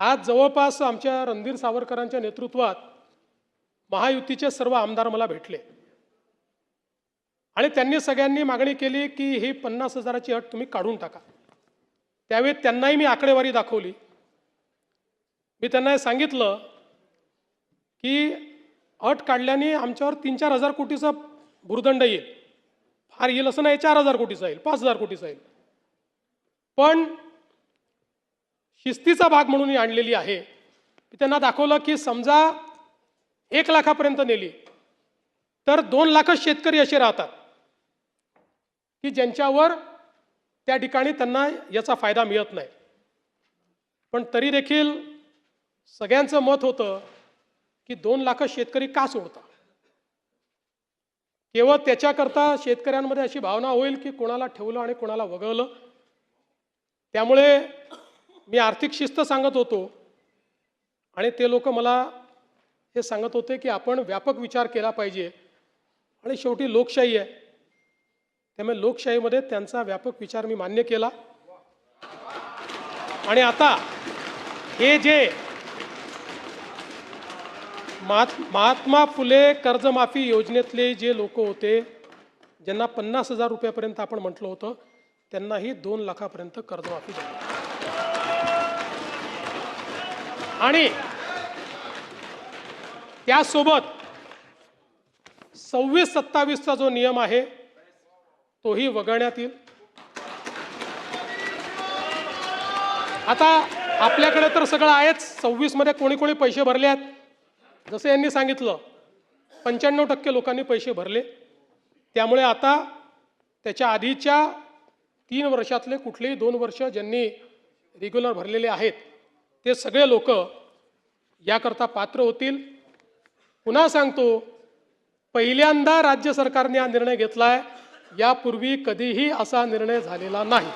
आज जवळपास आमच्या रणधीर सावरकरांच्या नेतृत्वात महायुतीचे सर्व आमदार मला भेटले आणि त्यांनी सगळ्यांनी मागणी केली की ही 50,000ची अट तुम्ही काढून टाका। त्यावेळी त्यांनाही मी आकडेवारी दाखवली। मी त्यांना हे सांगितलं की अट काढल्याने आमच्यावर 3-4 हजार कोटीचा भुर्दंड येईल, फार येईल असं नाही, 4,000 कोटीचा येईल, 5,000 कोटीचा येईल, पण शिस्तीचा भाग म्हणून ही आणलेली आहे। मी त्यांना दाखवलं की समजा 1 लाखापर्यंत नेली तर 2 लाख शेतकरी असे राहतात की ज्यांच्यावर त्या ठिकाणी त्यांना याचा फायदा मिळत नाही, पण तरी देखील सगळ्यांचं मत होतं की 2 लाख शेतकरी का सोडतात। केवळ त्याच्याकरता शेतकऱ्यांमध्ये अशी भावना होईल की कोणाला ठेवलं आणि कोणाला वगळलं। त्यामुळे मी आर्थिक शिस्त सांगत होतो आणि ते लोक मला हे सांगत होते की आपण व्यापक विचार केला पाहिजे आणि शेवटी लोकशाही आहे, त्यामुळे लोकशाहीमध्ये त्यांचा व्यापक विचार मी मान्य केला। आणि आता हे जे महात्मा फुले कर्जमाफी योजनेतले जे लोक होते ज्यांना 50,000 रुपयापर्यंत आपण म्हटलं होतं त्यांनाही 2 लाखापर्यंत कर्जमाफी झाली। आणि त्यासोबत 26-27चा जो नियम आहे तोही वगळण्यात येईल। आता आपल्याकडे तर सगळं आहेच, 26 मध्ये कोणी कोणी पैसे भरले आहेत, जसे यांनी सांगितलं 95% लोकांनी पैसे भरले। त्यामुळे आता त्याच्या आधीच्या 3 वर्षातले कुठलेही 2 वर्ष ज्यांनी रेग्युलर भरलेले आहेत ते सगळे लोक याकरता पात्र होतील। पुन्हा सांगतो, पहिल्यांदा राज्य सरकारने हा निर्णय घेतलाय, यापूर्वी कधीही असा निर्णय झालेला नाही।